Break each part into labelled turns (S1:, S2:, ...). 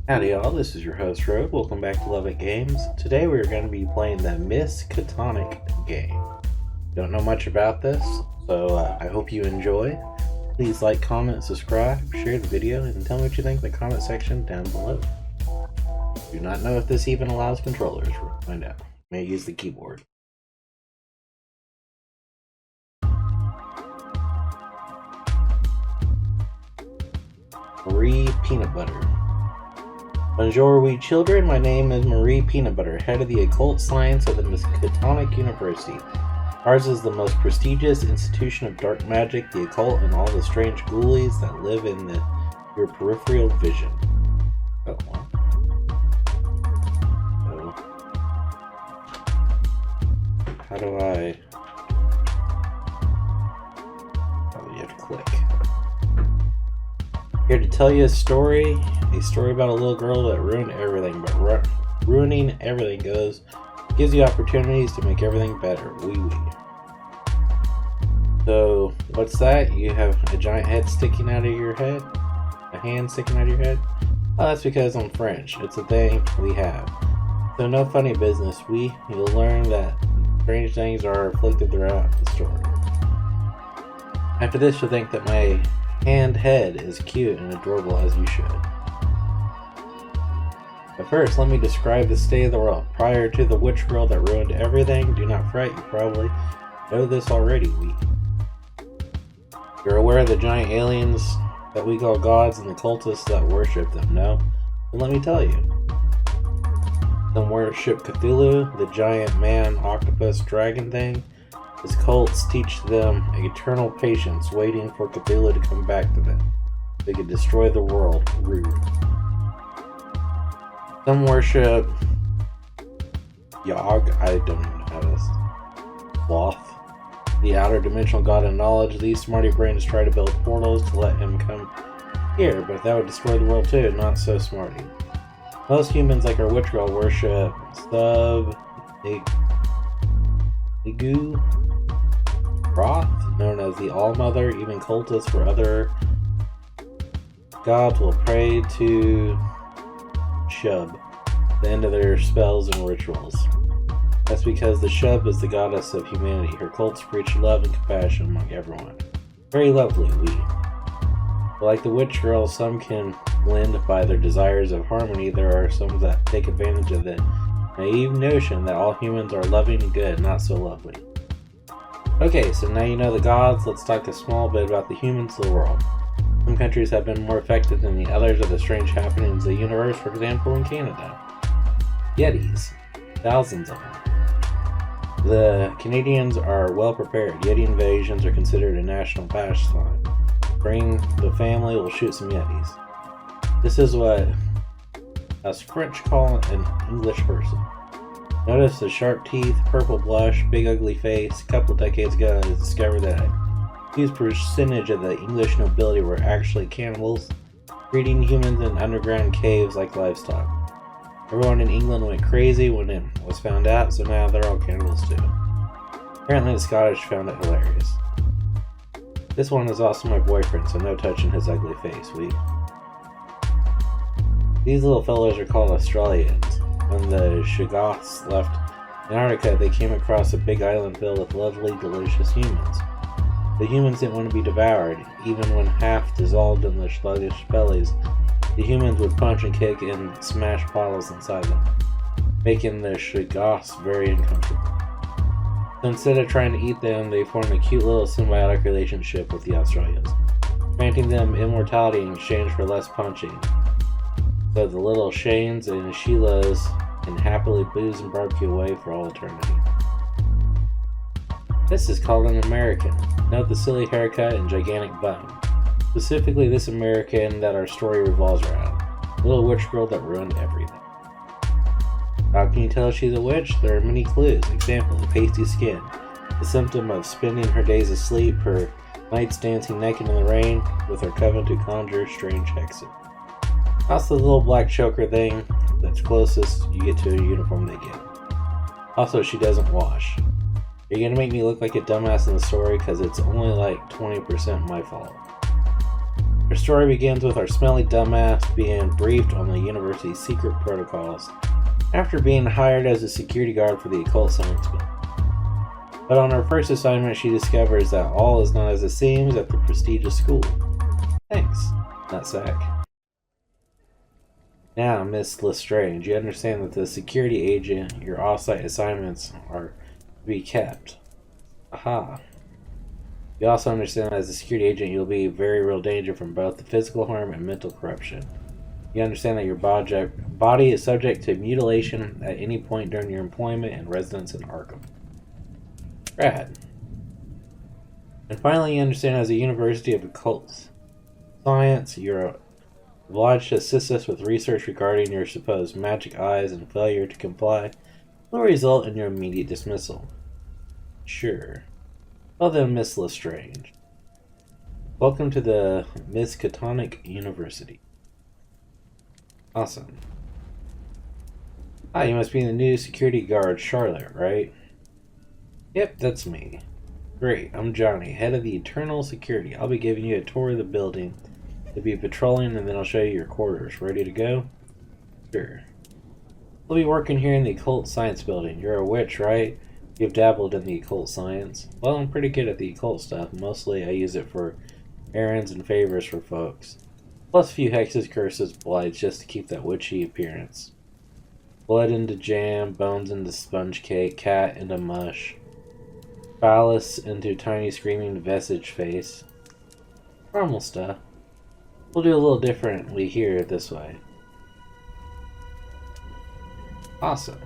S1: Howdy all, this is your host Rogue. Welcome back to Lovettgamez. Today we're going to be playing the Miskatonic game. Don't know much about this, so I hope you enjoy. Please like, comment, subscribe, share the video, and tell me what you think in the comment section down below. Do not know if this even allows controllers. We'll find out. May use the keyboard. Marie Peanut Butter. Bonjour, we children. My name is Marie Peanut Butter, head of the occult science of the Miskatonic University. Ours is the most prestigious institution of dark magic, the occult, and all the strange ghoulies that live in your peripheral vision. Oh, well. So, how do I... Oh, you have to click. Here to tell you a story about a little girl that ruined everything, but ruining everything gives you opportunities to make everything better. Wee wee. So, what's that? You have a giant head sticking out of your head? A hand sticking out of your head? Oh, that's because I'm French. It's a thing we have. So, no funny business. You'll learn that strange things are afflicted throughout the story. After this, you'll think that my head is cute and adorable as you should. But first, let me describe the state of the world. Prior to the witch girl that ruined everything, do not fret, you probably know this already. You're aware of the giant aliens that we call gods and the cultists that worship them, no? Well, let me tell you. Some worship Cthulhu, the giant man, octopus, dragon thing. His cults teach them eternal patience, waiting for Cthulhu to come back to them. They could destroy the world. Rude. Some worship Yog, I don't even know how to Sloth, the outer dimensional god of knowledge. These smarty brains try to build portals to let him come here, but that would destroy the world too. Not so smarty. Most humans, like our witch girl, worship Igu Roth, known as the All-Mother. Even cultists for other gods will pray to Shub, the end of their spells and rituals. That's because the Shub is the goddess of humanity. Her cults preach love and compassion among everyone. Very lovely, But like the witch girl, some can blend by their desires of harmony. There are some that take advantage of the naive notion that all humans are loving and good, not so lovely. Okay, so now you know the gods, let's talk a small bit about the humans of the world. Some countries have been more affected than the others of the strange happenings of the universe, for example in Canada. Yetis. Thousands of them. The Canadians are well prepared. Yeti invasions are considered a national pastime. Bring the family, we'll shoot some Yetis. This is what us French call an English person. Notice the sharp teeth, purple blush, big ugly face. A couple decades ago it was discovered that a huge percentage of the English nobility were actually cannibals, breeding humans in underground caves like livestock. Everyone in England went crazy when it was found out, so now they're all cannibals too. Apparently the Scottish found it hilarious. This one is also my boyfriend, so no touching his ugly face, These little fellows are called Australians. When the Shoggoths left Antarctica, they came across a big island filled with lovely, delicious humans. The humans didn't want to be devoured. Even when half dissolved in their sluggish bellies, the humans would punch and kick and smash bottles inside them, making the Shoggoths very uncomfortable. So instead of trying to eat them, they formed a cute little symbiotic relationship with the Australians, granting them immortality in exchange for less punching. So the little Shanes and Sheilas can happily booze and barbecue away for all eternity. This is called an American. Note the silly haircut and gigantic button. Specifically this American that our story revolves around. The little witch girl that ruined everything. How can you tell she's a witch? There are many clues. Example, the pasty skin. The symptom of spending her days asleep, her nights dancing naked in the rain, with her coven to conjure strange hexes. Also the little black choker thing that's closest you get to a uniform they get. Also, she doesn't wash. Are you gonna make me look like a dumbass in the story? Because it's only like 20% my fault. Our story begins with our smelly dumbass being briefed on the university's secret protocols after being hired as a security guard for the occult science building. But on her first assignment, she discovers that all is not as it seems at the prestigious school. Thanks, nutsack. Now, Miss Lestrange, you understand that the security agent, your off-site assignments are to be kept. Aha. You also understand that as a security agent, you'll be in very real danger from both the physical harm and mental corruption. You understand that your body is subject to mutilation at any point during your employment and residence in Arkham. Rad. And finally, you understand as a University of Occult Science, you're obliged to assist us with research regarding your supposed magic eyes, and failure to comply will result in your immediate dismissal. Sure. Well then, Miss Lestrange. Welcome to the Miskatonic University. Awesome. Ah, you must be the new security guard, Charlotte, right? Yep, that's me. Great, I'm Johnny, head of the Eternal Security. I'll be giving you a tour of the building. You'll be patrolling, and then I'll show you your quarters. Ready to go? Sure. We'll be working here in the Occult Science Building. You're a witch, right? You've dabbled in the occult science. Well, I'm pretty good at the occult stuff. Mostly I use it for errands and favors for folks. Plus a few hexes, curses, blights, just to keep that witchy appearance. Blood into jam, bones into sponge cake, cat into mush. Phallus into tiny screaming vestige face. Normal stuff. We'll do a little differently here this way. Awesome.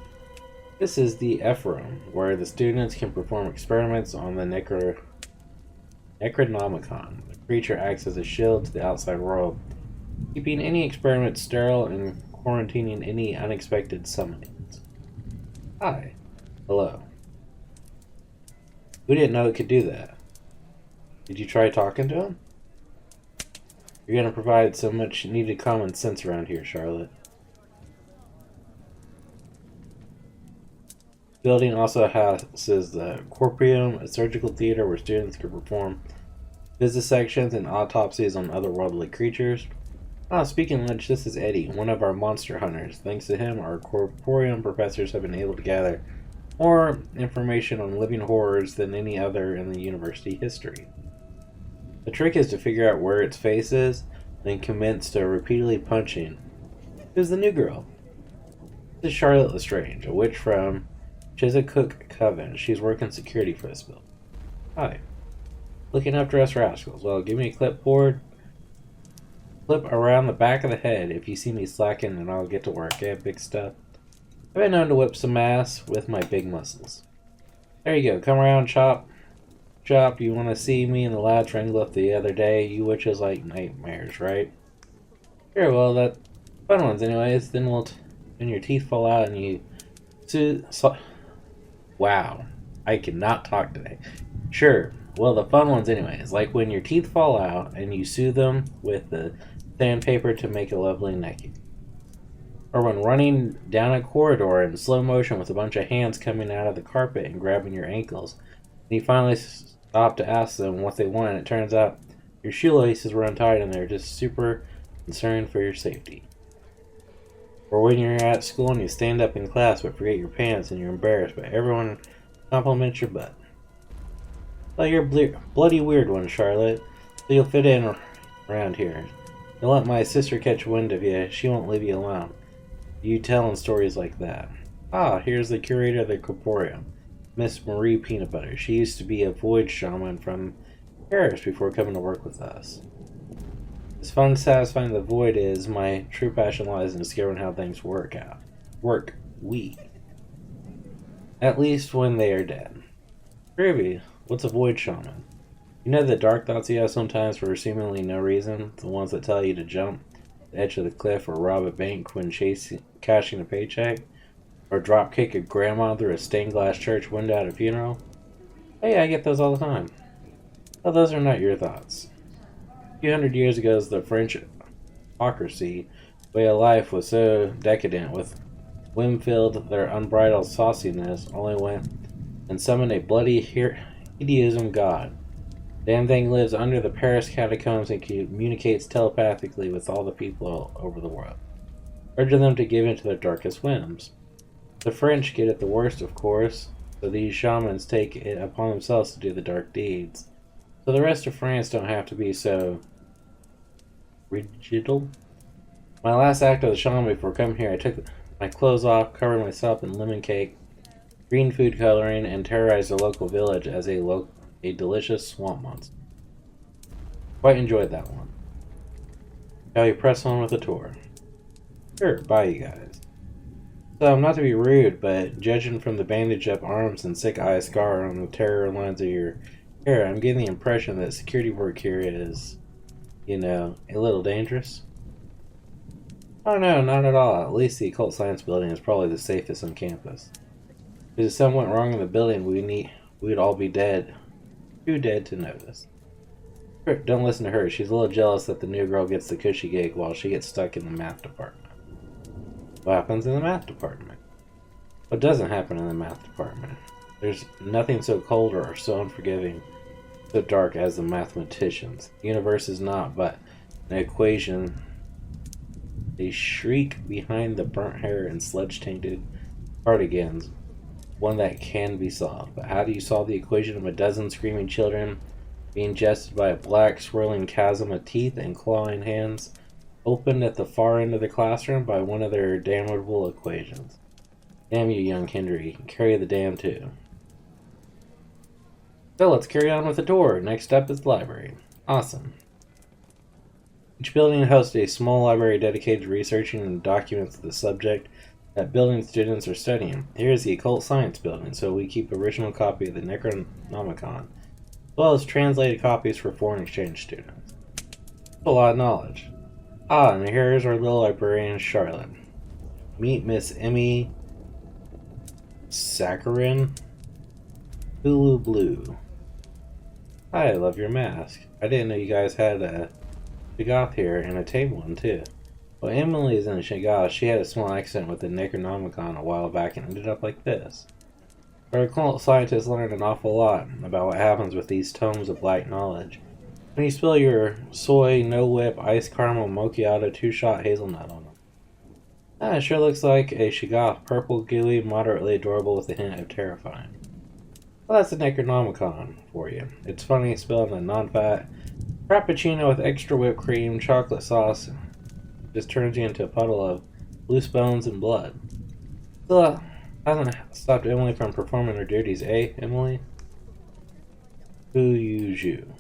S1: This is the F room, where the students can perform experiments on the Necronomicon. The creature acts as a shield to the outside world, keeping any experiment sterile and quarantining any unexpected summonings. Hi. Hello. We didn't know it could do that. Did you try talking to him? You're going to provide so much needed common sense around here, Charlotte. The building also houses the Corporeum, a surgical theater where students can perform vivisections and autopsies on otherworldly creatures. Speaking of which, this is Eddie, one of our monster hunters. Thanks to him, our Corporeum professors have been able to gather more information on living horrors than any other in the university history. The trick is to figure out where its face is, then commence to repeatedly punching. Who's the new girl? This is Charlotte Lestrange, a witch from Chiswick Coven. She's working security for this building. Hi. Looking after us rascals. Well, give me a clipboard. Flip around the back of the head if you see me slacking, and I'll get to work. I have big stuff. I've been known to whip some ass with my big muscles. There you go. Come around, chop. Chop, you want to see me and the lad triangle up the other day? You witches like nightmares, right? Sure, well, that fun ones anyways. Then when your teeth fall out and you... Wow. I cannot talk today. Sure. Well, the fun ones anyways. Like when your teeth fall out and you sew them with the sandpaper to make a lovely necking. Or when running down a corridor in slow motion with a bunch of hands coming out of the carpet and grabbing your ankles. And you finally stop to ask them what they want, and it turns out your shoelaces were untied and they're just super concerned for your safety. Or when you're at school and you stand up in class but forget your pants and you're embarrassed, but everyone compliments your butt. Well, you're a bloody weird one, Charlotte, so you'll fit in around here. Don't let my sister catch wind of you, she won't leave you alone. You telling stories like that. Here's the curator of the Corporeum, Miss Marie Peanut Butter. She used to be a void shaman from Paris before coming to work with us. As fun and satisfying the void is, my true passion lies in discovering how things work. At least when they are dead. Groovy. What's a void shaman? You know the dark thoughts you have sometimes for seemingly no reason? The ones that tell you to jump the edge of the cliff or rob a bank when cashing a paycheck? Or drop kick a grandma through a stained glass church window at a funeral? Hey, I get those all the time. Well, those are not your thoughts. A few hundred years ago, the French autocracy way of life was so decadent, with whim-filled their unbridled sauciness only went and summoned a bloody Hedonism god. Damn thing lives under the Paris catacombs and communicates telepathically with all the people all over the world, urging them to give in to their darkest whims. The French get it the worst, of course, so these shamans take it upon themselves to do the dark deeds. So the rest of France don't have to be so rigid. My last act of the shaman before coming here, I took my clothes off, covered myself in lemon cake, green food coloring, and terrorized the local village as a delicious swamp monster. Quite enjoyed that one. Shall we press on with the tour? Sure, bye you guys. So, not to be rude, but judging from the bandaged up arms and sick eye scar on the terror lines of your hair, I'm getting the impression that security work here is, a little dangerous. Oh no, not at all. At least the occult science building is probably the safest on campus. If something went wrong in the building, we'd all be dead. Too dead to notice. Don't listen to her. She's a little jealous that the new girl gets the cushy gig while she gets stuck in the math department. What happens in the math department? What doesn't happen in the math department? There's nothing so cold or so unforgiving, so dark as the mathematicians. The universe is not but an equation. They shriek behind the burnt hair and sledge-tainted cardigans. One that can be solved. But how do you solve the equation of a dozen screaming children being jested by a black swirling chasm of teeth and clawing hands opened at the far end of the classroom by one of their damnable equations? Damn you, young Henry. Carry the damn too. So let's carry on with the tour. Next up is the library. Awesome. Each building hosts a small library dedicated to researching and documents the subject that building students are studying. Here is the occult science building, so we keep original copy of the Necronomicon, as well as translated copies for foreign exchange students. That's a lot of knowledge. Ah, and here is our little librarian, Charlotte. Meet Miss Emmy Saccharin Hulu Blue. Hi, I love your mask. I didn't know you guys had a Shoggoth here and a tame one too. Well, Emily is in a Shoggoth. She had a small accident with the Necronomicon a while back and ended up like this. Our occult scientists learned an awful lot about what happens with these tomes of black knowledge. When you spill your soy, no-whip, iced caramel, macchiato, two-shot hazelnut on them. Ah, it sure looks like a Shoggoth. Purple, gooey, moderately adorable with a hint of terrifying. Well, that's the Necronomicon for you. It's funny spelled in a non-fat frappuccino with extra whipped cream, chocolate sauce. Just turns you into a puddle of loose bones and blood. Still hasn't stopped Emily from performing her duties, eh, Emily? Who use you?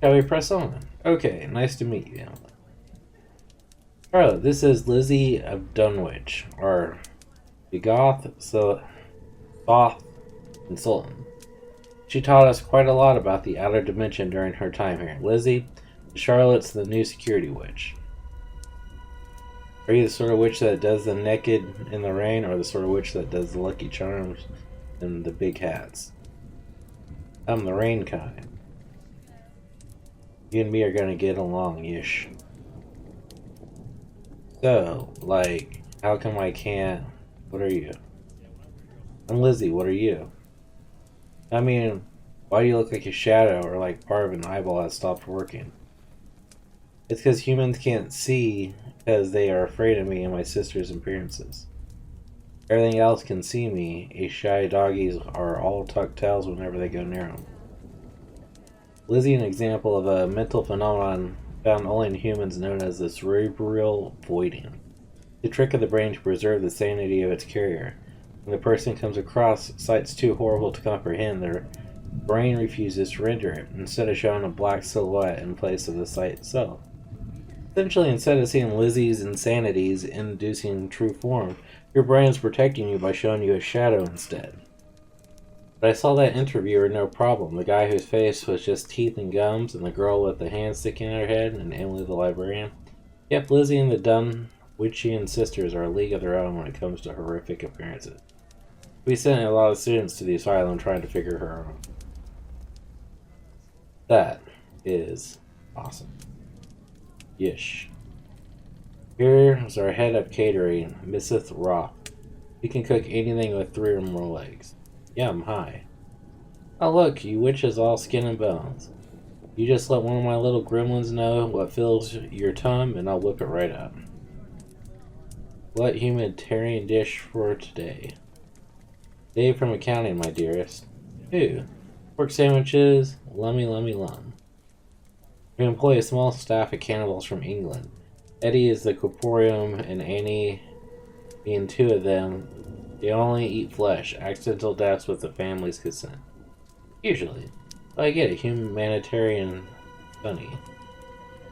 S1: Shall we press on? Okay, nice to meet you, Emily. Charlotte, this is Lizzie of Dunwich, our Shoggoth consultant. She taught us quite a lot about the outer dimension during her time here. Lizzie, Charlotte's the new security witch. Are you the sort of witch that does the naked in the rain, or the sort of witch that does the lucky charms and the big hats? I'm the rain kind. You and me are gonna get along-ish. So, how come I can't... What are you? I'm Lizzie, what are you? I mean, why do you look like a shadow or like part of an eyeball that stopped working? It's because humans can't see because they are afraid of me and my sister's appearances. Everything else can see me. A shy doggies are all tuck tails whenever they go near them. Lizzie, an example of a mental phenomenon found only in humans known as the cerebral voiding. The trick of the brain to preserve the sanity of its carrier. When the person comes across sights too horrible to comprehend, their brain refuses to render it, instead of showing a black silhouette in place of the sight itself. Essentially, instead of seeing Lizzie's insanities inducing true form, your brain is protecting you by showing you a shadow instead. But I saw that interviewer no problem, the guy whose face was just teeth and gums, and the girl with the hand sticking in her head, and Emily the librarian. Yep, Lizzie and the Dunwichian sisters are a league of their own when it comes to horrific appearances. We sent a lot of students to the asylum trying to figure her out. That is awesome. Yish. Here's our head of catering, Mrs. Roth. You can cook anything with 3 or more legs. Yum, hi. Oh look, you witches all skin and bones. You just let one of my little gremlins know what fills your tum, and I'll whip it right up. What humanitarian dish for today? Dave from accounting, my dearest. Ooh, pork sandwiches, lummy lum. We employ a small staff of cannibals from England. Eddie is the corporeum, and Annie, being two of them, they only eat flesh, accidental deaths with the family's consent. Usually. I get it, humanitarian funny.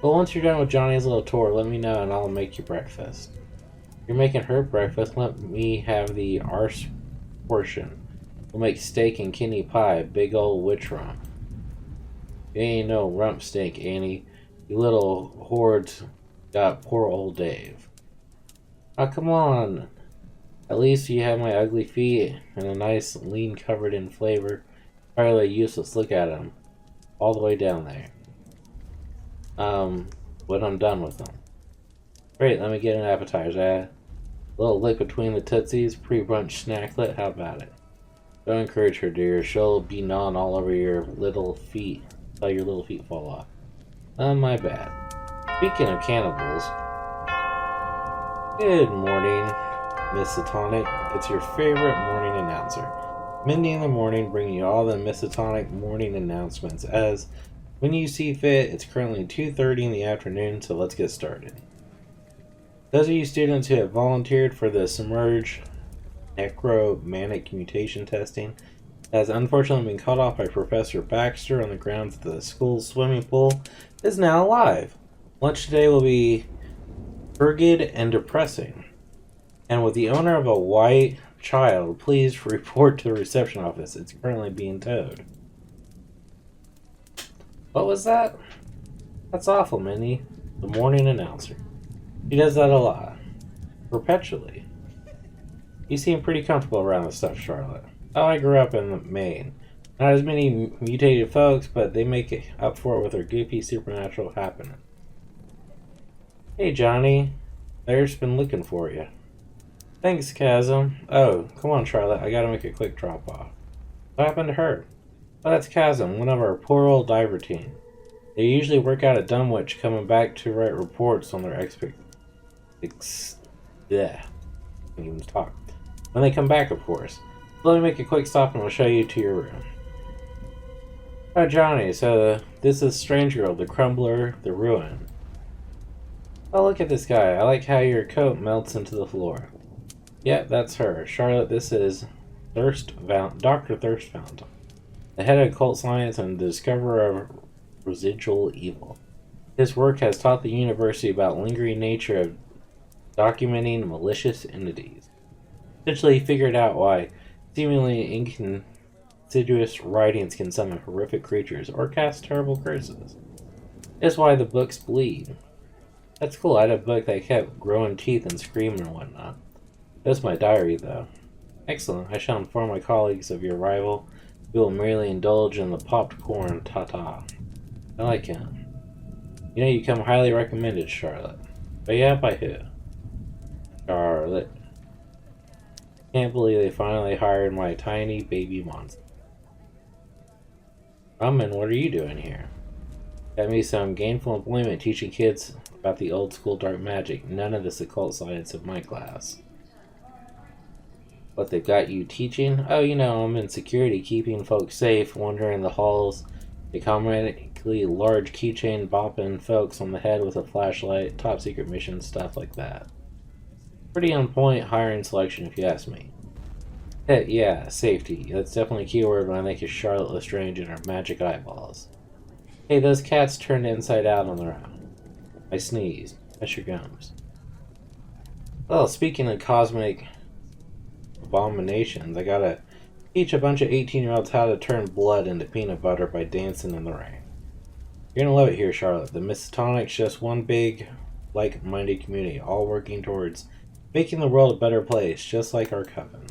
S1: But once you're done with Johnny's little tour, let me know and I'll make you breakfast. If you're making her breakfast, let me have the arse portion. We'll make steak and kidney pie, big old witch rump. You ain't no rump steak, Annie. You little hordes got poor old Dave. Oh, come on. At least you have my ugly feet and a nice lean covered in flavor. Entirely useless. Look at them. All the way down there. When I'm done with them. Great, let me get an appetizer. A little lick between the tootsies, pre-brunch snacklet, how about it? Don't encourage her, dear. She'll be gnawing all over your little feet until your little feet fall off. My bad. Speaking of cannibals, good morning, Miskatonic. It's your favorite morning announcer. Mindy in the morning, bringing you all the Miskatonic morning announcements. As when you see fit, it's currently 2:30 in the afternoon, so let's get started. Those of you students who have volunteered for the Submerge necromanic mutation testing has unfortunately been cut off by Professor Baxter on the grounds that the school's swimming pool is now alive. Lunch today will be turgid and depressing. And with the owner of a white child, please report to the reception office. It's currently being towed. What was that? That's awful, Minnie. The morning announcer. She does that a lot. Perpetually. You seem pretty comfortable around this stuff, Charlotte. Oh, I grew up in Maine. Not as many mutated folks, but they make up for it with their goofy supernatural happening. Hey, Johnny. Claire's been looking for you. Thanks, Chasm. Oh, come on, Charlotte. I gotta make a quick drop-off. What happened to her? Oh, that's Chasm, one of our poor old diver team. They usually work out at Dunwich, coming back to write reports on their yeah. Can't even talk. When they come back, of course. So let me make a quick stop and I'll show you to your room. Oh, Johnny, so this is Strange Girl, the Crumbler, the Ruin. Oh, look at this guy. I like how your coat melts into the floor. Yep, that's her. Charlotte, this is Dr. Thirst Fountain, the head of occult science and the discoverer of residual evil. His work has taught the university about lingering nature of documenting malicious entities. Essentially, he figured out why seemingly insidious writings can summon horrific creatures or cast terrible curses. That's why the books bleed. That's cool. I had a book that kept growing teeth and screaming and whatnot. That's my diary, though. Excellent. I shall inform my colleagues of your arrival. We will merely indulge in the popped corn ta-ta. I like him. You know, you come highly recommended, Charlotte. But yeah, by who? Charlotte. Can't believe they finally hired my tiny baby monster. Ramen, what are you doing here? Got me some gainful employment teaching kids about the old school dark magic. None of this occult science in my class. What, they've got you teaching? Oh, you know, I'm in security, keeping folks safe, wandering the halls, a comically large keychain bopping folks on the head with a flashlight, top secret mission, stuff like that. Pretty on point hiring selection, if you ask me. Yeah, safety. That's definitely a keyword when I think of Charlotte Lestrange and her magic eyeballs. Hey, those cats turned inside out on their own. I sneezed. That's your gums. Well, speaking of cosmic abominations, I gotta teach a bunch of 18-year-olds how to turn blood into peanut butter by dancing in the rain. You're gonna love it here, Charlotte. The Miskatonic's just one big, like-minded community, all working towards making the world a better place, just like our coven.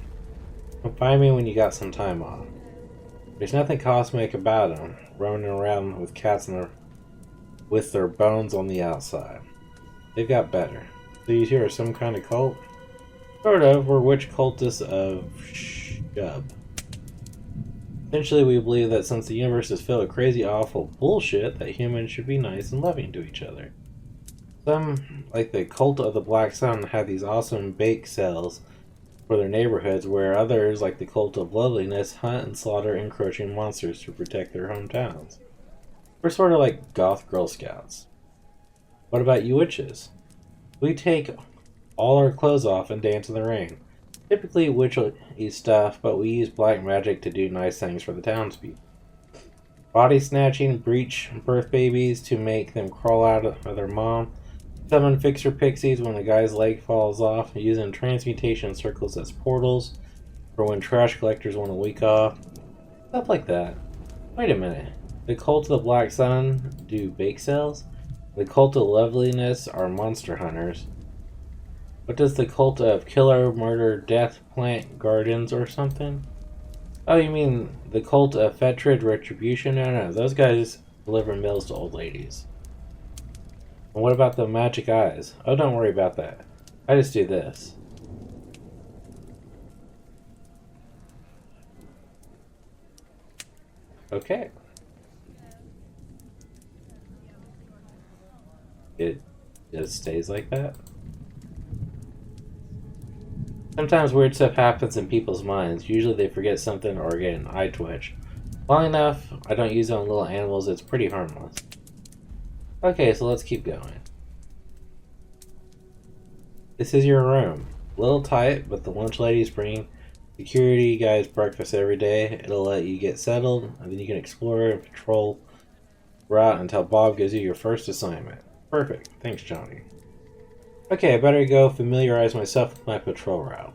S1: Come find me when you got some time off. There's nothing cosmic about them, running around with cats with their bones on the outside. They've got better. So you two are some kind of cult? Sort of. We're witch cultists of Shub. Essentially, we believe that since the universe is filled with crazy, awful bullshit, that humans should be nice and loving to each other. Some, like the cult of the Black Sun, have these awesome bake sales for their neighborhoods, where others, like the cult of Lovettgamez, hunt and slaughter encroaching monsters to protect their hometowns. We're sort of like goth Girl Scouts. What about you witches? We take all our clothes off and dance in the rain. Typically witchy stuff, but we use black magic to do nice things for the townspeople. Body snatching, breach birth babies to make them crawl out of their mom. Summon fixer pixies when a guy's leg falls off, using transmutation circles as portals, or when trash collectors want a week off. Stuff like that. Wait a minute. The cult of the Black Sun do bake sales? The cult of loveliness are monster hunters. What does the cult of killer, murder, death, plant gardens or something? Oh, you mean the cult of fetrid retribution? No, those guys deliver meals to old ladies. And what about the magic eyes? Oh, don't worry about that. I just do this. Okay. It just stays like that. Sometimes weird stuff happens in people's minds. Usually they forget something or get an eye twitch. Long enough, I don't use it on little animals. It's pretty harmless. Okay, so let's keep going. This is your room. A little tight, but the lunch lady's bring security guys breakfast every day. It'll let you get settled, and then you can explore and patrol route until Bob gives you your first assignment. Perfect. Thanks, Johnny. Okay, I better go familiarize myself with my patrol route.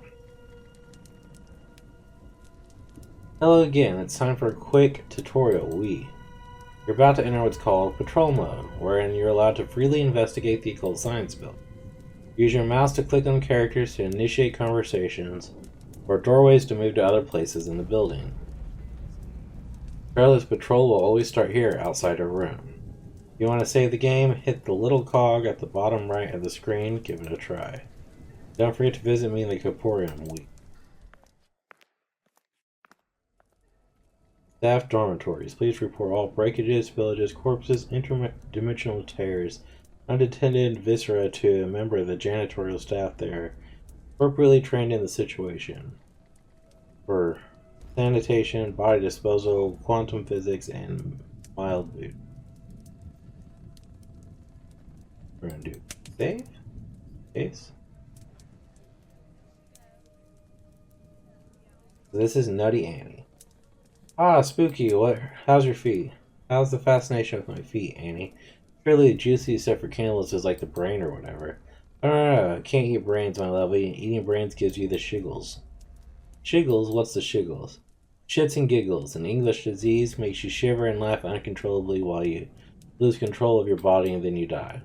S1: Hello again, it's time for a quick tutorial. You're about to enter what's called Patrol Mode, wherein you're allowed to freely investigate the occult science build. Use your mouse to click on characters to initiate conversations, or doorways to move to other places in the building. Careless patrol will always start here, outside our room. If you want to save the game, hit the little cog at the bottom right of the screen, give it a try. Don't forget to visit me in the Corporeum week. Staff dormitories. Please report all breakages, pillages, corpses, interdimensional tears, unattended viscera to a member of the janitorial staff there, appropriately trained in the situation. For sanitation, body disposal, quantum physics, and mild mood. We're gonna do save. Case. This is Nutty Annie. Ah, spooky. How's your feet? How's the fascination with my feet, Annie? Surely the juiciest stuff for cannibals is like the brain or whatever. No. Can't eat brains, my lovely. Eating brains gives you the shiggles. Shiggles? What's the shiggles? Shits and giggles. An English disease makes you shiver and laugh uncontrollably while you lose control of your body and then you die.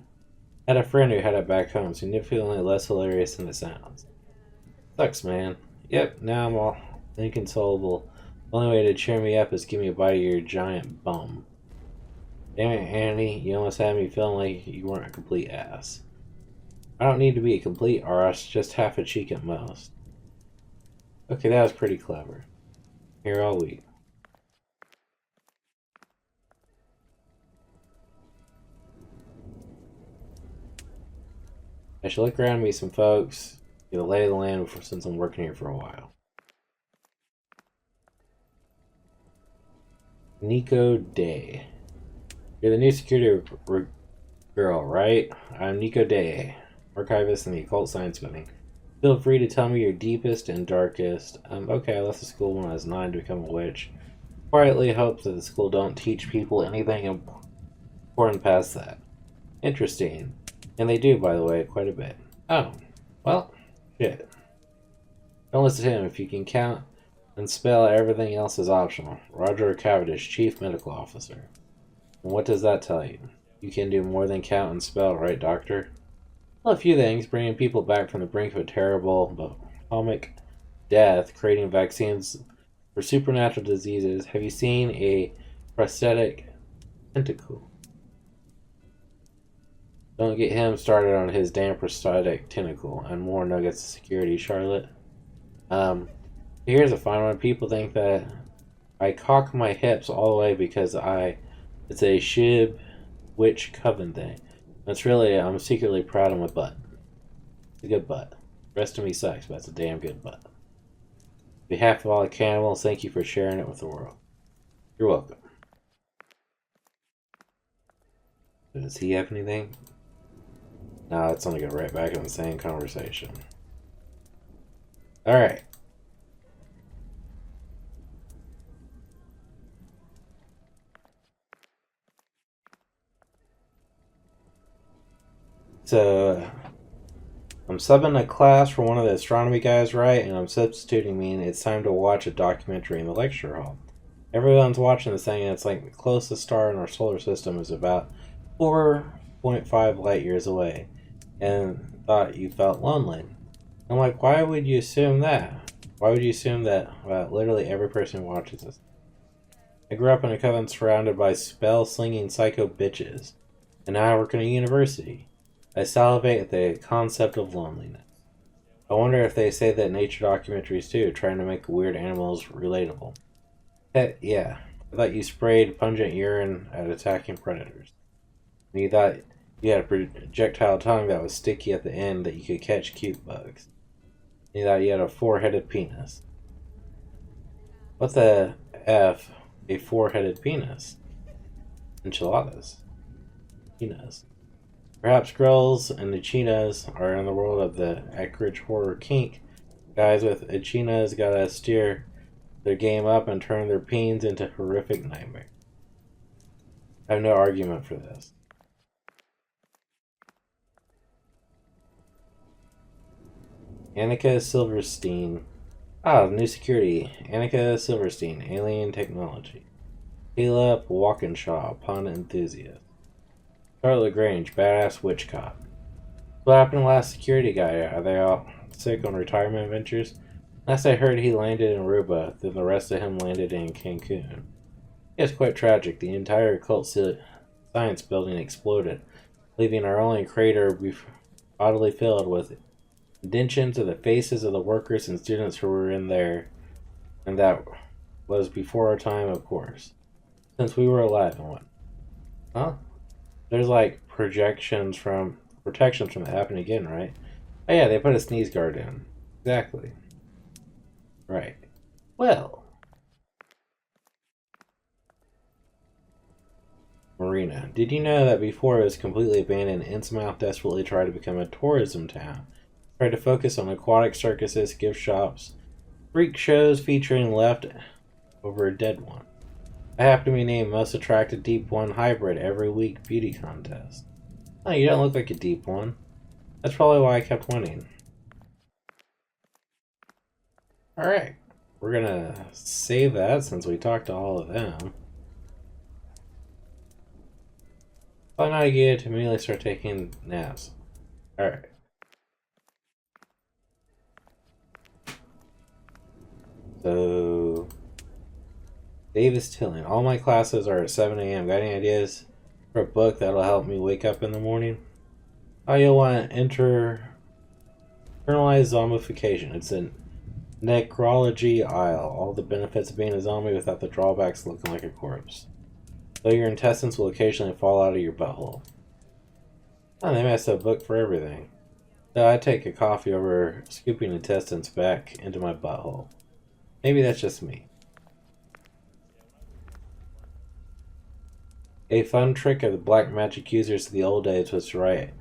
S1: Had a friend who had it back home, significantly less hilarious than it sounds. Sucks, man. Yep, now I'm all inconsolable. The only way to cheer me up is give me a bite of your giant bum. Damn it, Annie, you almost had me feeling like you weren't a complete ass. I don't need to be a complete arse, just half a cheek at most. Okay, that was pretty clever. Here all week. I should look around and meet some folks, get a lay of the land since I'm working here for a while. Nico Day. You're the new security girl, right? I'm Nico Day, archivist in the occult science building. Feel free to tell me your deepest and darkest. Okay, I left the school when I was 9 to become a witch. Quietly hope that the school don't teach people anything important past that. Interesting. And they do, by the way, quite a bit. Oh, well, shit. Don't listen to him. If you can count and spell, everything else is optional. Roger Cavendish, Chief Medical Officer. And what does that tell you? You can do more than count and spell, right, Doctor? Well, a few things. Bringing people back from the brink of a terrible atomic death, creating vaccines for supernatural diseases. Have you seen a prosthetic tentacle? Don't get him started on his damn prosthetic tentacle. And more nuggets of security, Charlotte. Here's a fun one. People think that I cock my hips all the way because it's a shib witch coven thing. It's really, I'm secretly proud of my butt. It's a good butt. The rest of me sucks, but it's a damn good butt. On behalf of all the cannibals, thank you for sharing it with the world. You're welcome. Does he have anything? No, it's only go right back in the same conversation. Alright. So, I'm subbing a class for one of the astronomy guys, right? And I'm substituting, meaning it's time to watch a documentary in the lecture hall. Everyone's watching this thing, and it's like the closest star in our solar system is about 4.5 light years away. And thought you felt lonely. I'm like, why would you assume that? Why would you assume that literally every person who watches this? I grew up in a coven surrounded by spell-slinging psycho bitches, and now I work in a university. I salivate at the concept of loneliness. I wonder if they say that in nature documentaries too, trying to make weird animals relatable. Yeah, I thought you sprayed pungent urine at attacking predators. And you thought you had a projectile tongue that was sticky at the end that you could catch cute bugs. And you thought you had a four-headed penis. What the F, a four-headed penis? Enchiladas. Chinas. Perhaps girls and achinas are in the world of the Eckridge horror kink. Guys with achinas gotta steer their game up and turn their peens into horrific nightmares. I have no argument for this. Annika Silverstein. New security. Annika Silverstein, alien technology. Caleb Walkinshaw, pun enthusiast. Charlotte Lagrange, badass witch cop. What happened to the last security guy? Are they all sick on retirement adventures? Last I heard, he landed in Aruba, then the rest of him landed in Cancun. It's quite tragic. The entire occult science building exploded, leaving our only crater bodily filled with indentions of the faces of the workers and students who were in there, and that was before our time, of course. Since we were alive and what? Huh? There's like protections from that happening again, right? Oh yeah, they put a sneeze guard in. Exactly. Right. Well. Marina. Did you know that before it was completely abandoned, Innsmouth desperately tried to become a tourism town? Tried to focus on aquatic circuses, gift shops, freak shows featuring left over a dead one. I have to be named Most Attractive Deep One Hybrid every week beauty contest. Oh, you don't look like a deep one. That's probably why I kept winning. Alright, we're gonna save that since we talked to all of them. Probably not a good idea to immediately start taking naps. Alright. So, Davis Tilling. All my classes are at 7 a.m. Got any ideas for a book that'll help me wake up in the morning? Oh, you'll want internalized zombification. It's a necrology aisle. All the benefits of being a zombie without the drawbacks of looking like a corpse. Though your intestines will occasionally fall out of your butthole. Oh, they must have a book for everything. So I take a coffee over scooping intestines back into my butthole. Maybe that's just me. A fun trick of the black magic users of the old days was to write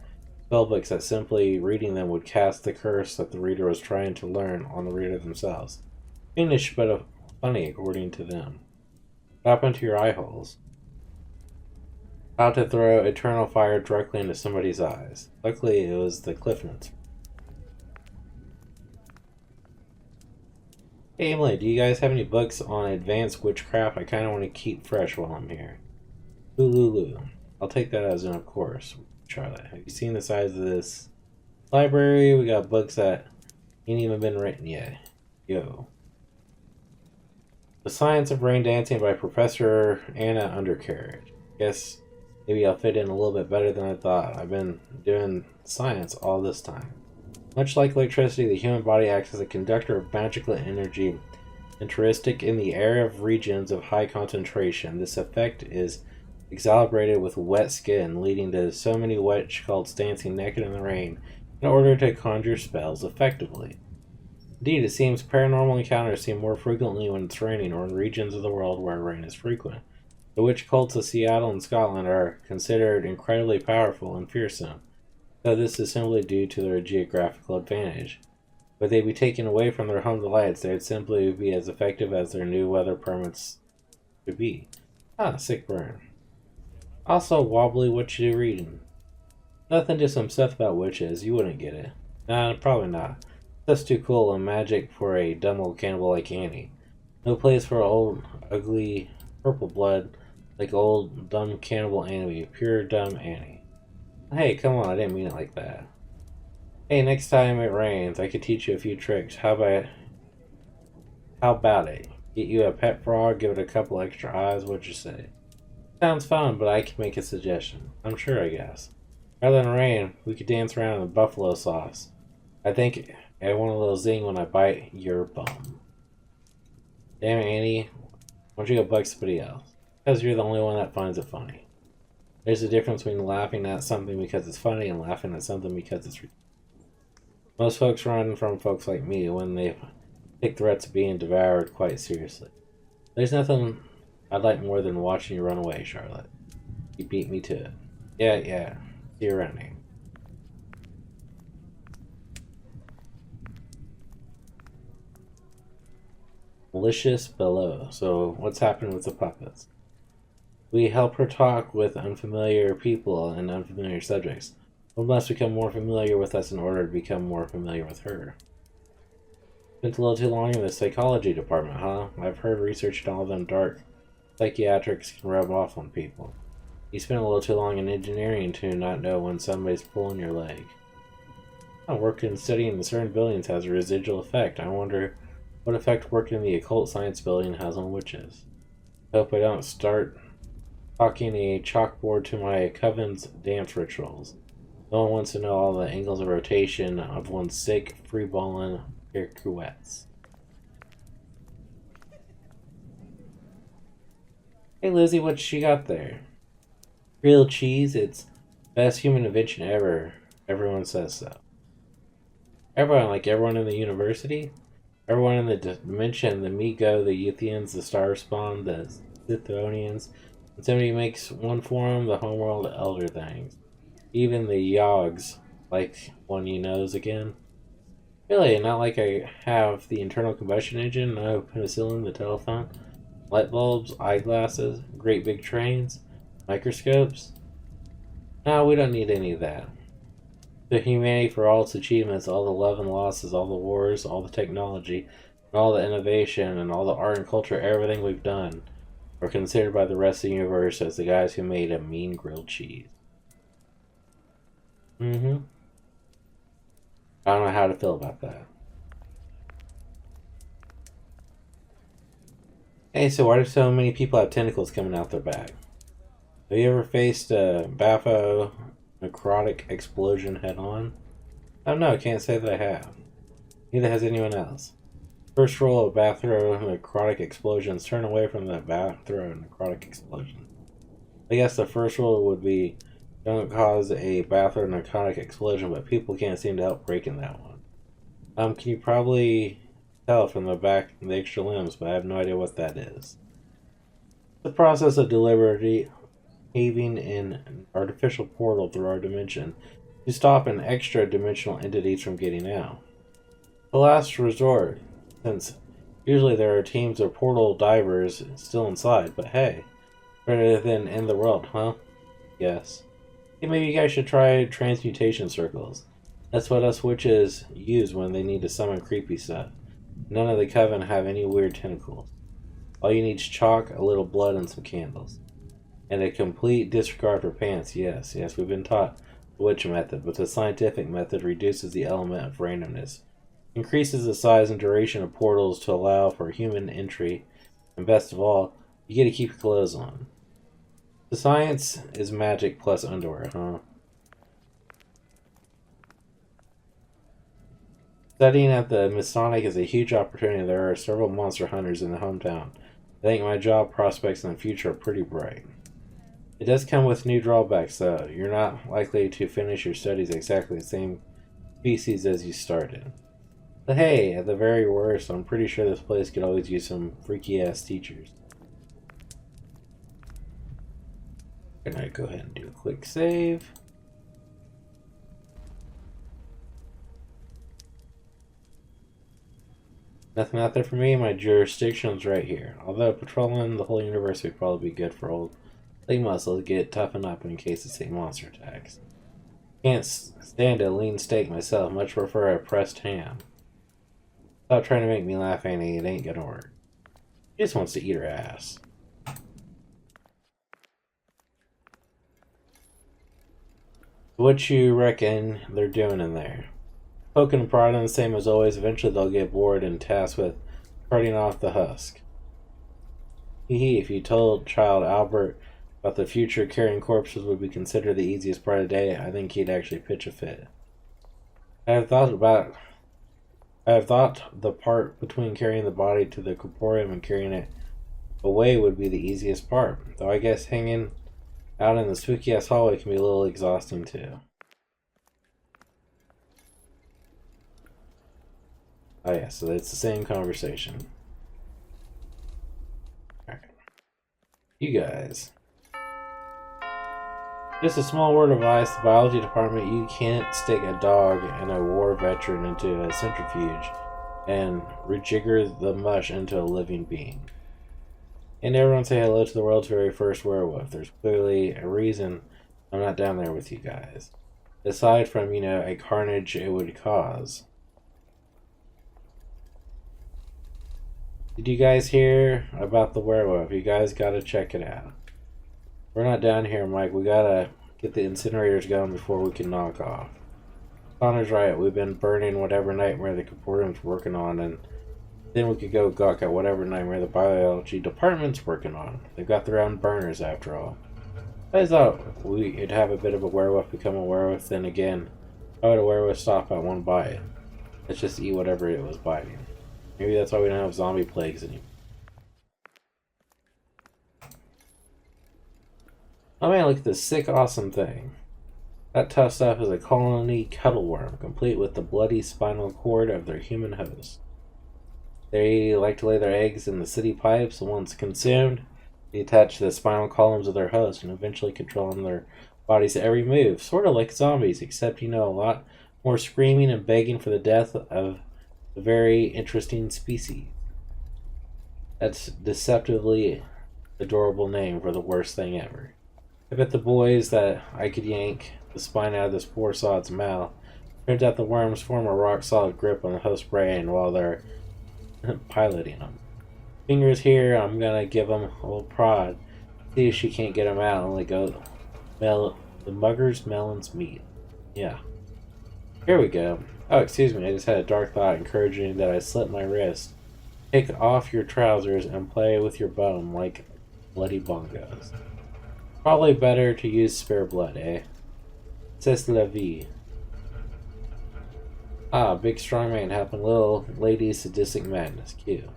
S1: spellbooks that simply reading them would cast the curse that the reader was trying to learn on the reader themselves. Fiendish but funny according to them. What happened to your eye holes? How to throw eternal fire directly into somebody's eyes. Luckily it was the Cliff Notes. Hey Emily, do you guys have any books on advanced witchcraft? I kind of want to keep fresh while I'm here. Lulu. I'll take that as an of course. Charlotte, have you seen the size of this library? We got books that ain't even been written yet. Yo. The Science of Rain Dancing by Professor Anna Undercarriage. Guess maybe I'll fit in a little bit better than I thought. I've been doing science all this time. Much like electricity, the human body acts as a conductor of magical energy characteristic in the area of regions of high concentration. This effect is exacerbated with wet skin, leading to so many witch cults dancing naked in the rain in order to conjure spells effectively. Indeed, it seems paranormal encounters seem more frequently when it's raining or in regions of the world where rain is frequent. The witch cults of Seattle and Scotland are considered incredibly powerful and fearsome, though this is simply due to their geographical advantage. Would they be taken away from their home delights, they would simply be as effective as their new weather permits to be. Ah, sick burn. Also, wobbly, what you reading? Nothing, just some stuff about witches. You wouldn't get it. Nah, probably not. That's too cool and magic for a dumb old cannibal like Annie. No place for old, ugly, purple blood like old, dumb cannibal Annie. Pure dumb Annie. Hey, come on, I didn't mean it like that. Hey, next time it rains, I could teach you a few tricks. How about it? Get you a pet frog, give it a couple extra eyes, what'd you say? Sounds fun, but I can make a suggestion. I'm sure, I guess. Rather than rain, we could dance around in buffalo sauce. I think I want a little zing when I bite your bum. Damn it, Annie. Why don't you go bug somebody else? Because you're the only one that finds it funny. There's a difference between laughing at something because it's funny and laughing at something because it's ridiculous. Most folks run from folks like me when they take threats of being devoured quite seriously. There's nothing I'd like more than watching you run away, Charlotte. You beat me to it. Yeah. See you around here. Malicious below. So, what's happened with the puppets? We help her talk with unfamiliar people and unfamiliar subjects. One must become more familiar with us in order to become more familiar with her. Spent a little too long in the psychology department, huh? I've heard research on all them dark psychiatrics can rub off on people. You spent a little too long in engineering to not know when somebody's pulling your leg. Working and studying in certain buildings has a residual effect. I wonder what effect working in the occult science building has on witches. I hope I don't start talking a chalkboard to my coven's dance rituals. No one wants to know all the angles of rotation of one's sick, free-balling pirouettes. Hey Lizzie, what she got there? Grilled cheese, it's best human invention ever. Everyone says so. Everyone, like everyone in the university? Everyone in the dimension, the Migo, the Euthians, the Starspawn, the Sithonians. When somebody makes one for them, the homeworld elder things. Even the Yogs, like one you knows again. Really, not like I have the internal combustion engine, no penicillin, the telephone, light bulbs, eyeglasses, great big trains, microscopes. No, we don't need any of that. The humanity for all its achievements, all the love and losses, all the wars, all the technology, and all the innovation, and all the art and culture, everything we've done, are considered by the rest of the universe as the guys who made a mean grilled cheese. I don't know how to feel about that. Hey, so why do so many people have tentacles coming out their back? Have you ever faced a Bapho necrotic explosion head on? Oh no, I can't say that I have. Neither has anyone else. First rule of Bathro necrotic explosions: turn away from the Bathro necrotic explosion. I guess the first rule would be don't cause a Bathro necrotic explosion, but people can't seem to help breaking that one. Can you probably tell from the back and the extra limbs, but I have no idea what that is. The process of deliberately paving an artificial portal through our dimension to stop an extra dimensional entities from getting out. The last resort, since usually there are teams of portal divers still inside, but hey, better than end the world, huh? Yes. Hey, maybe you guys should try transmutation circles. That's what us witches use when they need to summon creepy stuff. None of the coven have any weird tentacles. All you need is chalk, a little blood, and some candles. And a complete disregard for pants. Yes, we've been taught the witch method, but the scientific method reduces the element of randomness, increases the size and duration of portals to allow for human entry, and best of all, you get to keep your clothes on. The science is magic plus underwear, huh? Studying at the Miskatonic is a huge opportunity. There are several monster hunters in the hometown. I think my job prospects in the future are pretty bright. It does come with new drawbacks, though. You're not likely to finish your studies exactly the same species as you started. But hey, at the very worst, I'm pretty sure this place could always use some freaky-ass teachers. I'm gonna go ahead and do a quick save. Nothing out there for me. My jurisdiction's right here. Although patrolling the whole universe would probably be good for old leg muscles to get toughened up in case it's a monster attacks. Can't stand a lean steak myself. Much prefer a pressed ham. Stop trying to make me laugh, Annie. It ain't gonna work. She just wants to eat her ass. What you reckon they're doing in there? Poking and prodding the same as always. Eventually they'll get bored and tasked with cutting off the husk. Hee, if you told child Albert about the future carrying corpses would be considered the easiest part of the day, I think he'd actually pitch a fit. I have thought the part between carrying the body to the corporeum and carrying it away would be the easiest part, though I guess hanging out in the spooky ass hallway can be a little exhausting too. Oh yeah, so it's the same conversation. Alright. You guys. Just a small word of advice, the biology department, you can't stick a dog and a war veteran into a centrifuge and rejigger the mush into a living being. And everyone say hello to the world's very first werewolf. There's clearly a reason I'm not down there with you guys. Aside from, a carnage it would cause. Did you guys hear about the werewolf? You guys gotta check it out. We're not down here, Mike. We gotta get the incinerators going before we can knock off. Connor's right. We've been burning whatever nightmare the corporeum's working on, and then we could go gawk at whatever nightmare the biology department's working on. They've got their own burners, after all. I thought we'd have a bit of a werewolf become a werewolf, then again, how would a werewolf stop at one bite? Let's just eat whatever it was biting. Maybe that's why we don't have zombie plagues anymore. Oh man, look at this sick, awesome thing. That tough stuff is a colony cuttleworm, complete with the bloody spinal cord of their human host. They like to lay their eggs in the city pipes, and once consumed, they attach to the spinal columns of their host and eventually controlling their bodies' every move. Sort of like zombies, except a lot more screaming and begging for the death of a very interesting species. That's deceptively adorable name for the worst thing ever. I bet the boys that I could yank the spine out of this poor sod's mouth. Turns out the worms form a rock-solid grip on the host's brain while they're piloting them. Fingers here, I'm gonna give them a little prod. See if she can't get them out and let go. The mugger's melon's meat. Yeah. Here we go. Oh, excuse me, I just had a dark thought encouraging that I slit my wrist. Take off your trousers and play with your bottom like bloody bongos. Probably better to use spare blood, eh? C'est la vie. Ah, big strong man helping little lady sadistic madness. Cute.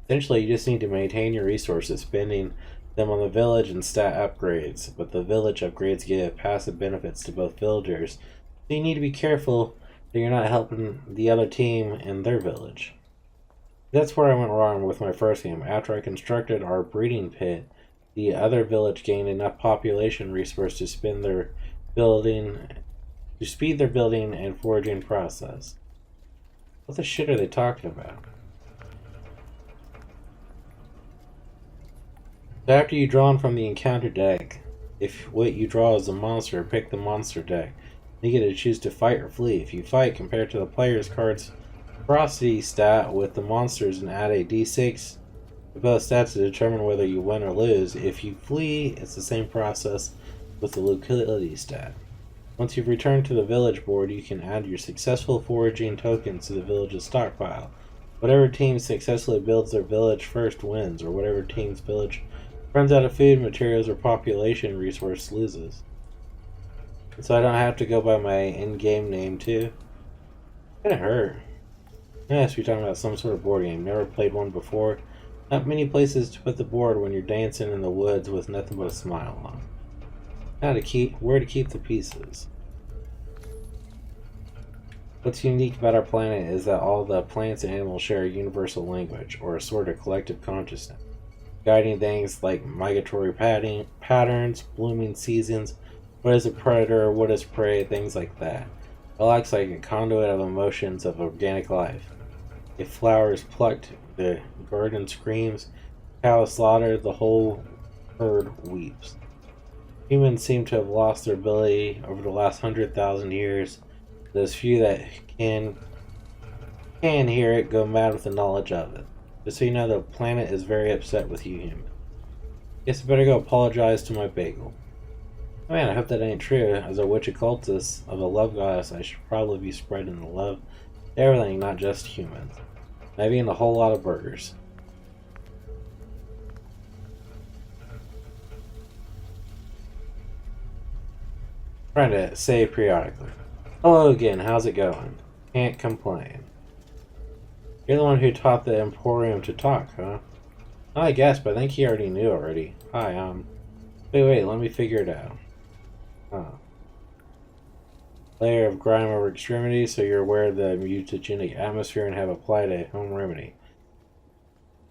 S1: Essentially, you just need to maintain your resources, spending them on the village and stat upgrades, but the village upgrades give passive benefits to both villagers, so you need to be careful that you're not helping the other team in their village. That's where I went wrong with my first game. After I constructed our breeding pit, the other village gained enough population resource to speed their building and foraging process. What the shit are they talking about? So after you draw from the encounter deck, if what you draw is a monster, pick the monster deck. You get to choose to fight or flee. If you fight, compare to the player's card's ferocity stat with the monsters and add a d6 to both stats to determine whether you win or lose. If you flee, it's the same process with the locality stat. Once you've returned to the village board, you can add your successful foraging tokens to the village's stockpile. Whatever team successfully builds their village first wins, or whatever team's village Runs out of food, materials, or population resource loses. So I don't have to go by my in-game name too. Kinda hurt. Yes, you're talking about some sort of board game. Never played one before. Not many places to put the board when you're dancing in the woods with nothing but a smile on. Where to keep the pieces. What's unique about our planet is that all the plants and animals share a universal language, or a sort of collective consciousness, guiding things like migratory patterns, blooming seasons, what is a predator, what is prey, things like that. It acts like a conduit of emotions of organic life. If flower is plucked, the garden screams, cow is slaughtered, the whole herd weeps. Humans seem to have lost their ability over the last 100,000 years. Those few that can hear it go mad with the knowledge of it. Just so you know, the planet is very upset with you humans. Guess I better go apologize to my bagel. Man, I hope that ain't true. As a witch occultist of a love goddess, I should probably be spreading the love to everything, not just humans. Maybe in a whole lot of burgers. Trying to say periodically. Hello again, how's it going? Can't complain. You're the one who taught the Emporium to talk, huh? Oh, I guess, but I think he already knew already. Hi, wait, let me figure it out. Oh. Layer of grime over extremities, so you're aware of the mutagenic atmosphere and have applied a home remedy.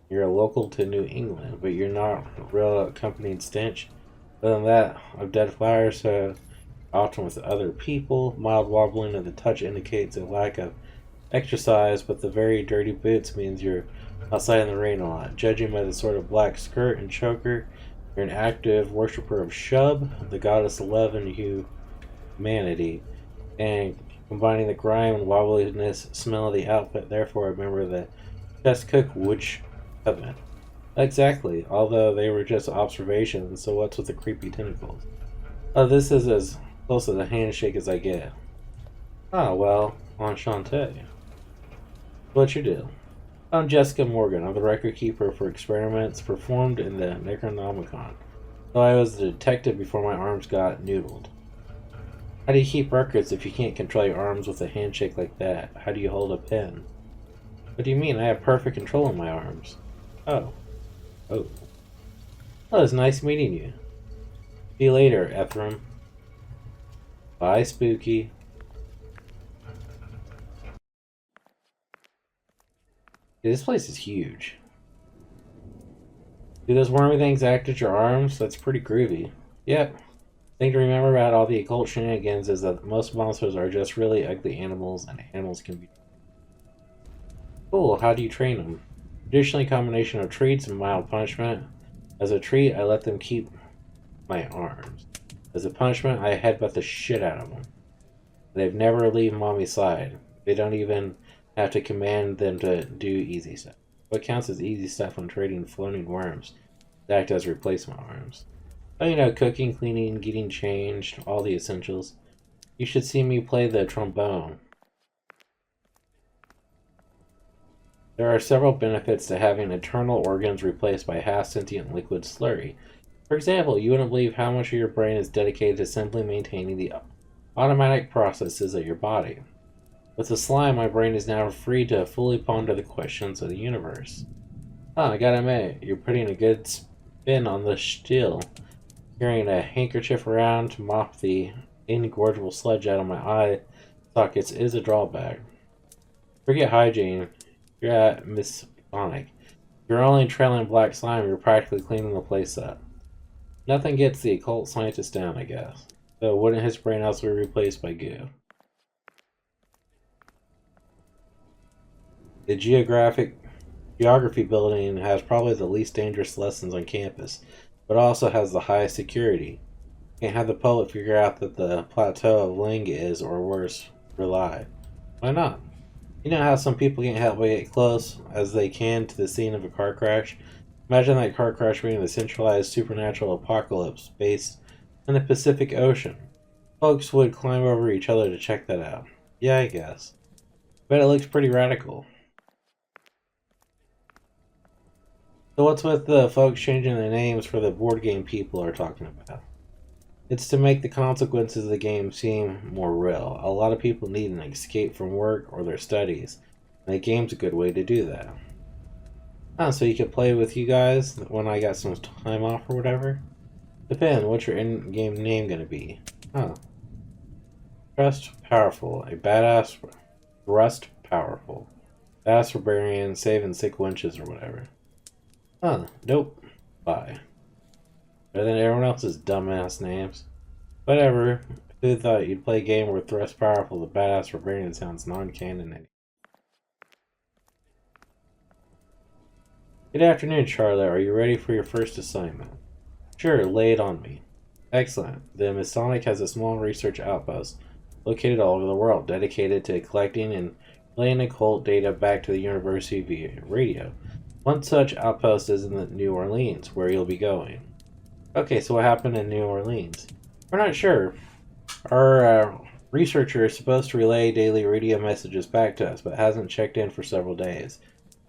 S1: You're a local to New England, but you're not a real accompanying stench. Other than that, of dead flowers, so often with other people. Mild wobbling of the touch indicates a lack of exercise, but the very dirty boots means you're outside in the rain a lot. Judging by the sort of black skirt and choker, you're an active worshiper of Shub, the goddess of love and humanity, and combining the grime and wobbliness smell of the outfit, therefore a member of the Chest Cook Witch Covenant. Exactly, although they were just observations, so what's with the creepy tentacles? Oh, this is as close to the handshake as I get. Oh, well, enchanté. What's your deal? I'm Jessica Morgan. I'm the record keeper for experiments performed in the Necronomicon. Though I was a detective before my arms got noodled. How do you keep records if you can't control your arms with a handshake like that? How do you hold a pen? What do you mean? I have perfect control of my arms. Oh. Oh. Well, it's nice meeting you. See you later, Ephraim. Bye, Spooky. Dude, this place is huge. Do those wormy things act at your arms? That's pretty groovy. Yep. Thing to remember about all the occult shenanigans is that most monsters are just really ugly animals, and animals can be cool. How do you train them? Traditionally, a combination of treats and mild punishment. As a treat, I let them keep my arms. As a punishment, I headbutt the shit out of them. They've never leave mommy's side. They don't even have to command them to do easy stuff. What counts as easy stuff when trading floating worms that act as replacement arms? Oh, you know, cooking, cleaning, getting changed, all the essentials. You should see me play the trombone. There are several benefits to having internal organs replaced by half-sentient liquid slurry. For example, you wouldn't believe how much of your brain is dedicated to simply maintaining the automatic processes of your body. With the slime, my brain is now free to fully ponder the questions of the universe. Oh, I gotta admit, you're putting a good spin on the still. Carrying a handkerchief around to mop the incorrigible sludge out of my eye sockets is a drawback. Forget hygiene. You're at Miskatonic. If you're only trailing black slime, you're practically cleaning the place up. Nothing gets the occult scientist down, I guess. Though wouldn't his brain also be replaced by goo? The geography building has probably the least dangerous lessons on campus, but also has the highest security. Can't have the public figure out that the plateau of Ling is, or worse, rely. Why not? You know how some people can't help but get close as they can to the scene of a car crash? Imagine that car crash being a centralized supernatural apocalypse based in the Pacific Ocean. Folks would climb over each other to check that out. Yeah, I guess. But it looks pretty radical. So what's with the folks changing the names for the board game people are talking about? It's to make the consequences of the game seem more real. A lot of people need an escape from work or their studies, and the game's a good way to do that. Oh, so you can play with you guys when I got some time off or whatever? Depends, what's your in-game name gonna be? Huh. Thrust Powerful, a badass... Thrust Powerful. Badass Barbarian, saving 6 winches or whatever. Huh, nope. Bye. Better than everyone else's dumbass names. Whatever. Who thought you'd play a game where Thrust Powerful, the badass Barbarian sounds non-canon? Good afternoon, Charlotte. Are you ready for your first assignment? Sure, lay it on me. Excellent. The Miskatonic has a small research outpost located all over the world, dedicated to collecting and relaying occult data back to the university via radio. One such outpost is in New Orleans, where you'll be going. Okay, so what happened in New Orleans? We're not sure. Our researcher is supposed to relay daily radio messages back to us, but hasn't checked in for several days.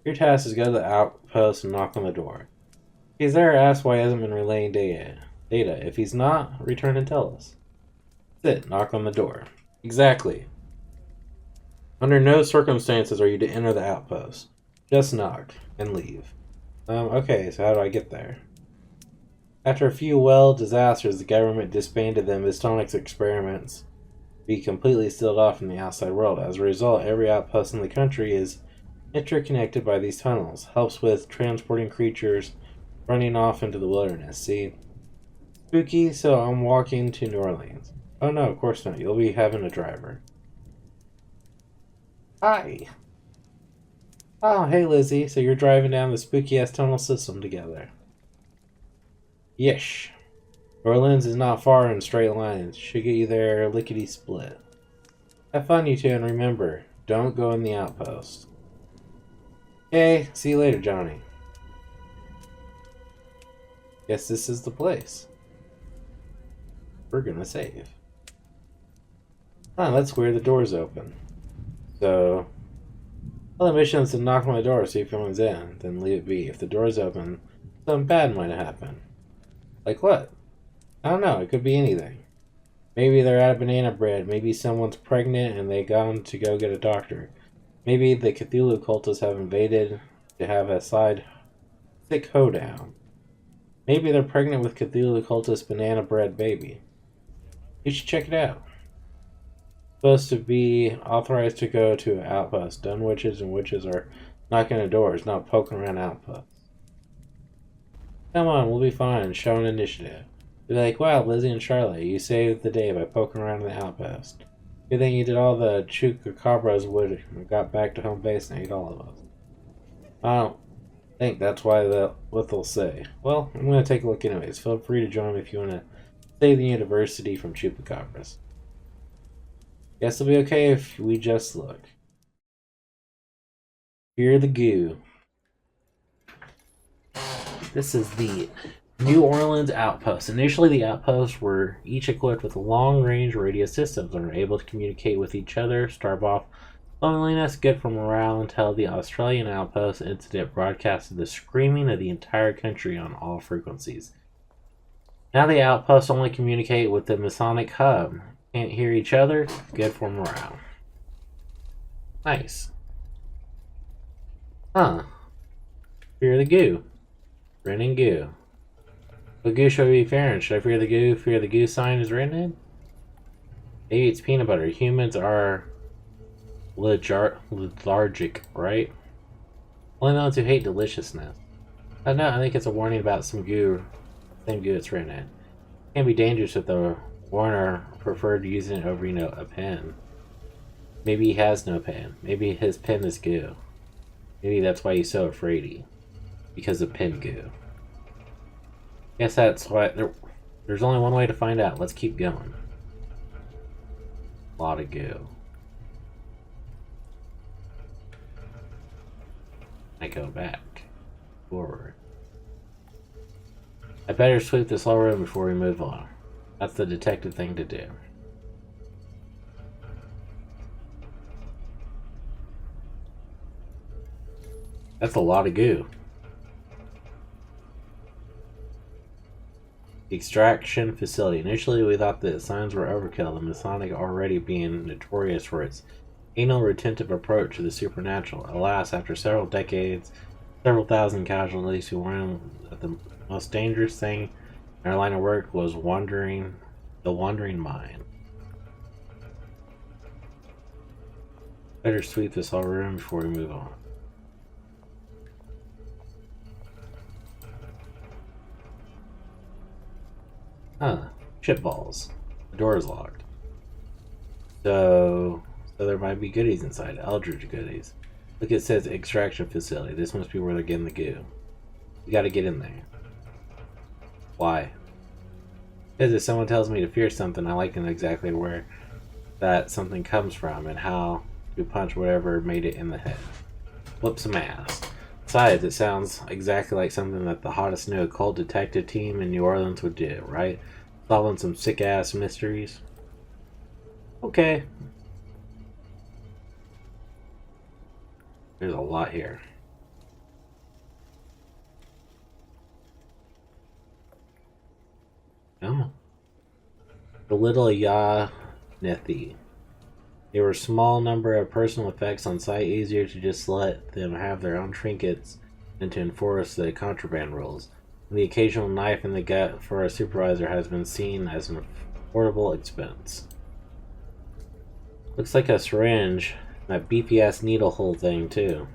S1: Your task is to go to the outpost and knock on the door. If he's there, ask why he hasn't been relaying data. If he's not, return and tell us. That's it. Knock on the door. Exactly. Under no circumstances are you to enter the outpost. Just knock and leave. Okay, so how do I get there? After a few disasters, the government disbanded the Miskatonic's experiments to be completely sealed off from the outside world. As a result, every outpost in the country is interconnected by these tunnels. Helps with transporting creatures running off into the wilderness. See? Spooky, so I'm walking to New Orleans. Oh no, of course not. You'll be having a driver. Hi! Oh, hey Lizzie. So you're driving down the spooky-ass tunnel system together. Yesh. New Orleans is not far in straight lines. Should get you there lickety-split. Have fun, you two, and remember, don't go in the outpost. Okay, see you later, Johnny. Guess this is the place. We're gonna save. That's weird, the door's open. So, well, the mission is to knock on the door, see if anyone's in, then leave it be. If the door's open, something bad might have happened. Like what? I don't know, it could be anything. Maybe they're out of banana bread, maybe someone's pregnant and they gone to go get a doctor. Maybe the Cthulhu cultists have invaded to have a sick hoedown. Maybe they're pregnant with Cthulhu cultist banana bread baby. You should check it out. Supposed to be authorized to go to an outpost. Done witches and witches are knocking on doors, not poking around outposts. Come on, we'll be fine. Show an initiative. Be like, wow, Lizzie and Charlotte, you saved the day by poking around in the outpost. Good thing you did all the chupacabras would and got back to home base and ate all of us. I don't think that's what they'll say. Well, I'm going to take a look anyways. Feel free to join me if you want to save the university from chupacabras. Guess it'll be okay if we just look. Fear the goo. This is the New Orleans outpost. Initially, the outposts were each equipped with long-range radio systems and were able to communicate with each other, starve off loneliness, good for morale, until the Australian outpost incident broadcasted the screaming of the entire country on all frequencies. Now the outposts only communicate with the Masonic hub. Can't hear each other, good for morale. Nice. Huh. Fear the goo. Grin and goo. What goo should we be fearing? Should I fear the goo? Fear the goo sign is written in? Maybe it's peanut butter. Humans are lethargic, right? Only the ones who hate deliciousness. No, I think it's a warning about some goo. Same goo it's written in. It can be dangerous if the warner preferred using it over, a pen. Maybe he has no pen. Maybe his pen is goo. Maybe that's why he's so afraidy. Because of pen goo. Guess that's why there's only one way to find out. Let's keep going. A lot of goo. I go back. Forward. I better sweep this whole room before we move on. That's the detective thing to do. That's a lot of goo. Extraction facility. Initially, we thought that signs were overkill, the Masonic already being notorious for its anal retentive approach to the supernatural. Alas, after several decades, several thousand casualties, we learned that the most dangerous thing in our line of work was the wandering mind. Better sweep this whole room before we move on. Chip balls. The door is locked. So there might be goodies inside. Eldritch goodies. Look, it says extraction facility. This must be where they're getting the goo. You gotta get in there. Why? Because if someone tells me to fear something, I like to know exactly where that something comes from and how to punch whatever made it in the head. Whoop some ass. Besides, it sounds exactly like something that the hottest new occult detective team in New Orleans would do, right? Solving some sick-ass mysteries. Okay. There's a lot here. Oh. The little Nethi. There were a small number of personal effects on site, easier to just let them have their own trinkets than to enforce the contraband rules. And the occasional knife in the gut for a supervisor has been seen as an affordable expense. Looks like a syringe, that beefy-ass needle hole thing, too.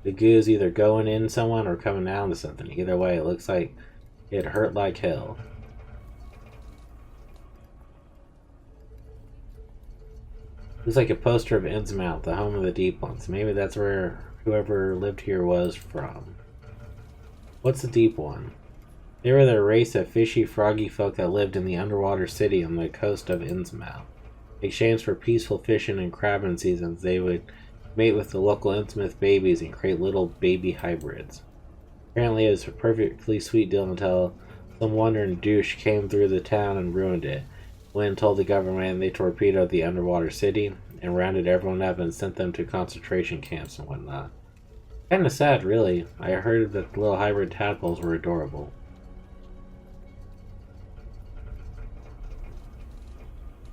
S1: The goo's either going in someone or coming out into something. Either way, it looks like it hurt like hell. Looks like a poster of Innsmouth, the home of the Deep Ones. Maybe that's where whoever lived here was from. What's the Deep One? They were the race of fishy, froggy folk that lived in the underwater city on the coast of Innsmouth. In exchange for peaceful fishing and crabbing seasons, they would mate with the local Innsmouth babies and create little baby hybrids. Apparently it was a perfectly sweet deal until some wandering douche came through the town and ruined it. Lynn told the government they torpedoed the underwater city and rounded everyone up and sent them to concentration camps and whatnot. Kinda sad, really. I heard that the little hybrid tadpoles were adorable.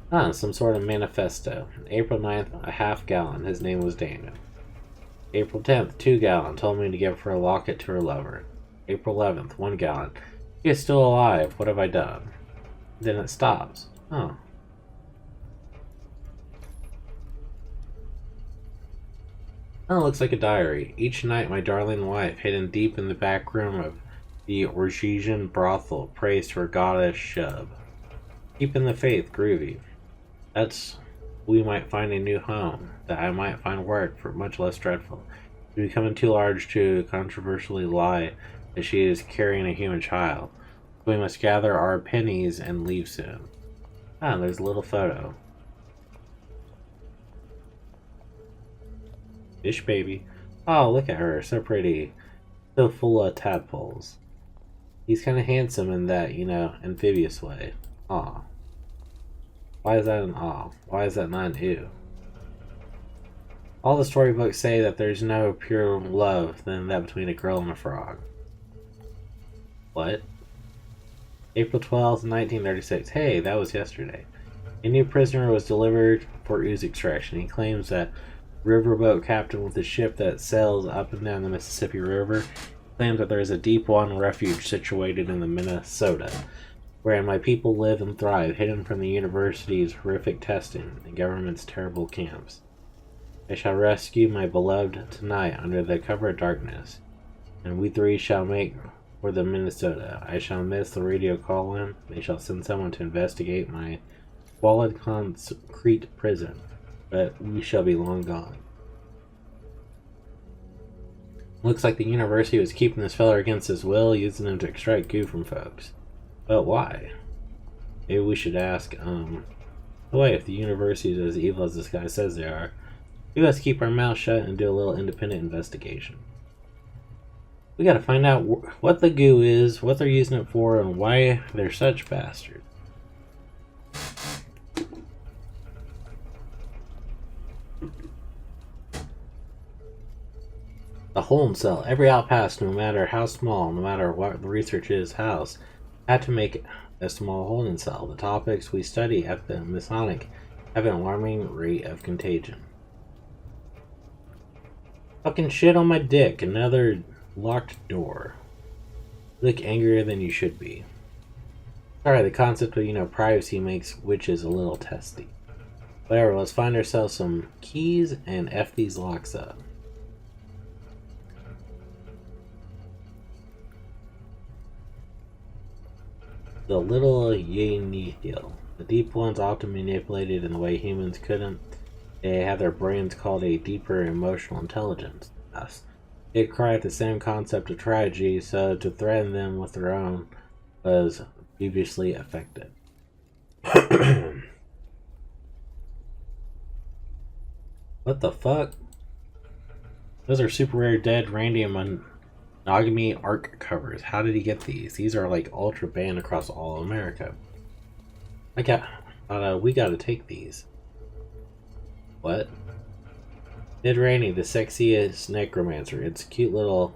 S1: Some sort of manifesto. April 9th, a half-gallon. His name was Daniel. April 10th, 2-gallon. Told me to give her a locket to her lover. April 11th, 1 gallon. He is still alive. What have I done? Then it stops. Oh. Oh, it looks like a diary. Each night, my darling wife, hidden deep in the back room of the Orgesian brothel, prays to her goddess Shub. Keep in the faith, groovy. We might find a new home, that I might find work for much less dreadful. It's becoming too large to controversially lie that she is carrying a human child. We must gather our pennies and leave soon. There's a little photo. Fish baby. Oh, look at her. So pretty. So full of tadpoles. He's kind of handsome in that, amphibious way. Aw. Why is that an aw? Why is that not an ew? All the storybooks say that there's no pure love than that between a girl and a frog. What? April 12th, 1936. Hey, that was yesterday. A new prisoner was delivered for ooze extraction. He claims that riverboat captain with a ship that sails up and down the Mississippi River claims that there is a deep one refuge situated in the Minnesota, wherein my people live and thrive, hidden from the university's horrific testing and government's terrible camps. I shall rescue my beloved tonight under the cover of darkness, and we three shall make for the Minnesota. I shall miss the radio call-in. They shall send someone to investigate my squalid concrete prison, but we shall be long gone. Looks like the university was keeping this feller against his will, using him to extract goo from folks. But why? Maybe we should ask, oh wait, if the university is as evil as this guy says they are, we must keep our mouth shut and do a little independent investigation. We gotta find out what the goo is, what they're using it for, and why they're such bastards. The Holm cell. Every outpost, no matter how small, no matter what the research is, house Had to make a small holding cell. The topics we study at the Miskatonic have an alarming rate of contagion. Fucking shit on my dick. Another locked door. You look angrier than you should be. Sorry, the concept of, privacy makes witches a little testy. Whatever, let's find ourselves some keys and F these locks up. The little Yenihil. The deep ones often manipulated in the way humans couldn't. They have their brains called a deeper emotional intelligence. Us. They cry at the same concept of tragedy, so to threaten them with their own was previously affected. What the fuck? Those are super rare Dead Randy and Monogamy ARC covers. How did he get these? These are like ultra banned across all America. We gotta take these. What? Dead Randy, the sexiest necromancer. It's a cute little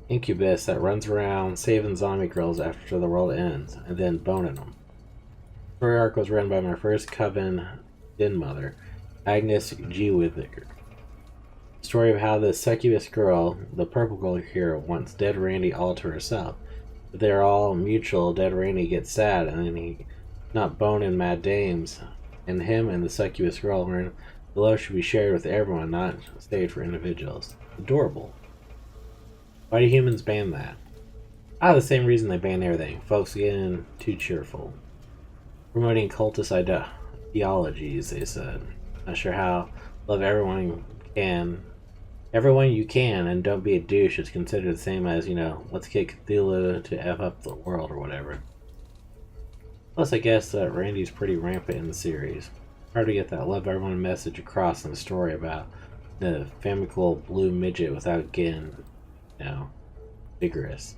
S1: incubus that runs around saving zombie girls after the world ends, and then boning them. The story arc was written by my first coven den mother, Agnes G. Wither. The story of how the succubus girl, the purple girl hero, wants Dead Randy all to herself. But they're all mutual. Dead Randy gets sad, and then he's not boning mad dames. And him and the succubus girl learn the love should be shared with everyone, not saved for individuals. Adorable. Why do humans ban that? The same reason they ban everything. Folks getting too cheerful. Promoting cultist ideologies, they said. Not sure how. Love everyone can. Everyone you can, and don't be a douche is considered the same as, let's get Cthulhu to F up the world or whatever. Plus, I guess that Randy's pretty rampant in the series. Hard to get that love everyone message across in the story about the famical blue midget without getting, vigorous.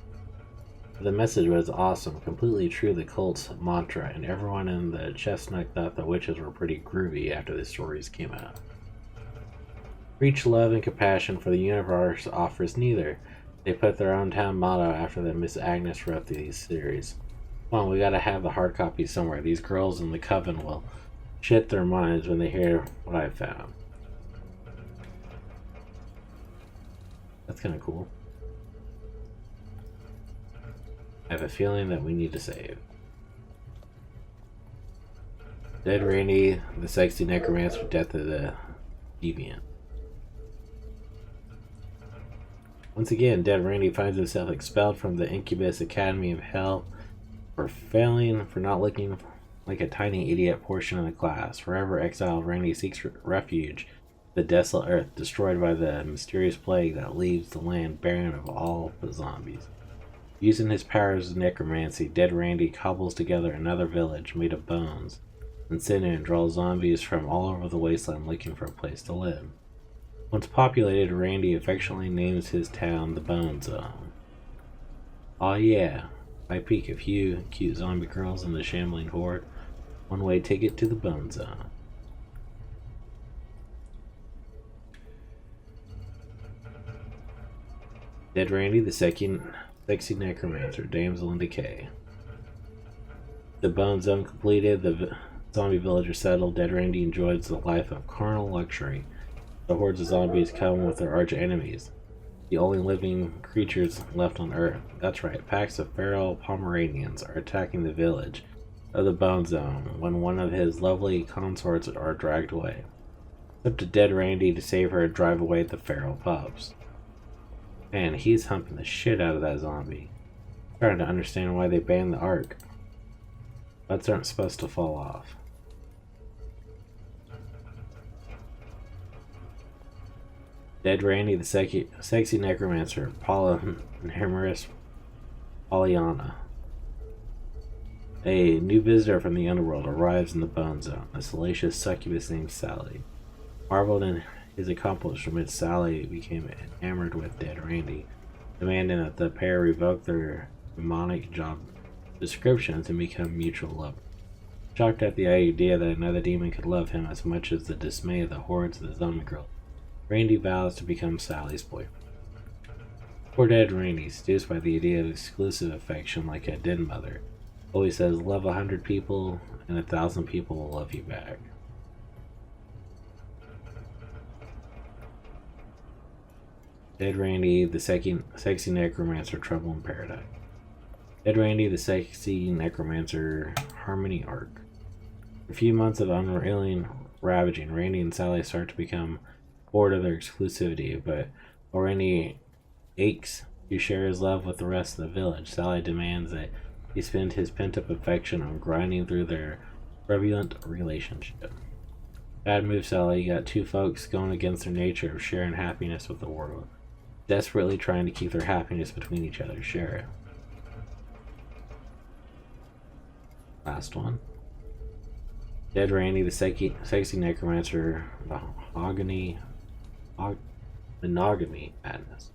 S1: But the message was awesome, completely true to the cult's mantra, and everyone in the chestnut thought the witches were pretty groovy after the stories came out. Preach love and compassion, for the universe offers neither. They put their own town motto after that Miss Agnes wrote these series. Come on, we gotta have the hard copy somewhere. These girls in the coven will shit their minds when they hear what I found. That's kind of cool. I have a feeling that we need to save. Dead Randy, the sexy necromancer, death of the deviant. Once again, Dead Randy finds himself expelled from the Incubus Academy of Hell for not looking like a tiny idiot portion of the class. Forever exiled, Randy seeks refuge the desolate earth, destroyed by the mysterious plague that leaves the land barren of all but zombies. Using his powers of necromancy, Dead Randy cobbles together another village made of bones and sin and draws zombies from all over the wasteland looking for a place to live. Once populated, Randy affectionately names his town the Bone Zone. Aw yeah, I peek a few cute zombie girls in the shambling horde. One-way ticket to the Bone Zone. Dead Randy, the sexy necromancer, damsel in decay. The Bone Zone completed, the zombie villagers settled. Dead Randy enjoys the life of carnal luxury. The hordes of zombies come with their arch enemies, the only living creatures left on Earth. That's right, packs of feral Pomeranians are attacking the village of the Bone Zone when one of his lovely consorts are dragged away. It's up to Dead Randy to save her and drive away the feral pups. Man, he's humping the shit out of that zombie. Trying to understand why they banned the Ark. Butts aren't supposed to fall off. Dead Randy, the sexy necromancer, Polyamorous Pollyanna. A new visitor from the underworld arrives in the Bone Zone, a salacious succubus named Sally. Marveled in his accomplishments, Sally became enamored with Dead Randy, demanding that the pair revoke their demonic job descriptions and become mutual lovers. Shocked at the idea that another demon could love him as much as the dismay of the hordes of the zombie girl, Randy vows to become Sally's boyfriend. Poor dead Randy, seduced by the idea of exclusive affection like a dead mother, always says, love 100 people and 1,000 people will love you back. Dead Randy, the sexy necromancer, trouble in paradise. Dead Randy, the sexy necromancer, harmony arc. A few months of unreeling ravaging, Randy and Sally start to become bored of their exclusivity, but while Randy aches to share his love with the rest of the village, Sally demands that he spend his pent-up affection on grinding through their turbulent relationship. Bad move, Sally. You got two folks going against their nature of sharing happiness with the world, desperately trying to keep their happiness between each other. Share it. Last one. Dead Randy, the sexy necromancer, monogamy madness.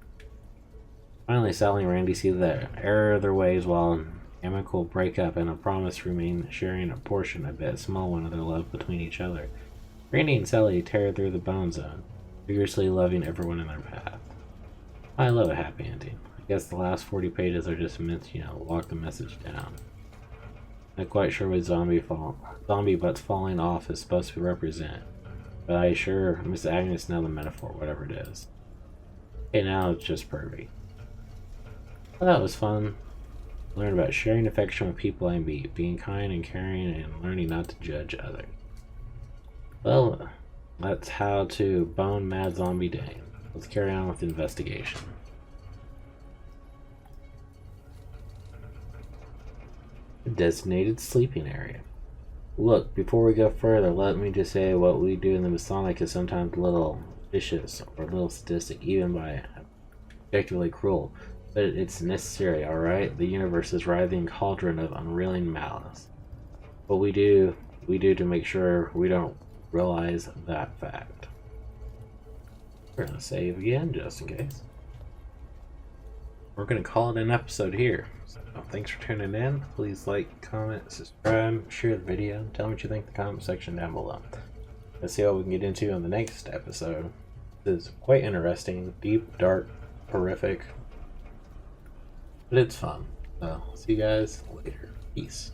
S1: Finally, Sally and Randy see the error of their ways while an amicable breakup and a promise to remain sharing a portion, a bit small one, of their love between each other. Randy and Sally tear through the bone zone, vigorously loving everyone in their path. I love a happy ending. I guess the last 40 pages are just meant to, lock the message down. Not quite sure what zombie butts falling off is supposed to represent, but I assure Miss Agnes now the metaphor, whatever it is. Okay, now it's just pervy. Well, that was fun. Learn about sharing affection with people I meet, being kind and caring, and learning not to judge others. Well, that's how to bone Mad Zombie Dane. Let's carry on with the investigation. Designated sleeping area. Look, before we go further, let me just say what we do in the Masonic is sometimes a little vicious or a little sadistic, even by objectively cruel. But it's necessary, alright? The universe is writhing cauldron of unreeling malice. What we do to make sure we don't realize that fact. We're gonna save again, just in case. We're gonna call it an episode here. So thanks for tuning in. Please like, comment, subscribe, share the video, tell me what you think in the comment section down below. Let's see what we can get into on the next episode. This is quite interesting, deep, dark, horrific, but it's fun. So see you guys later. Peace.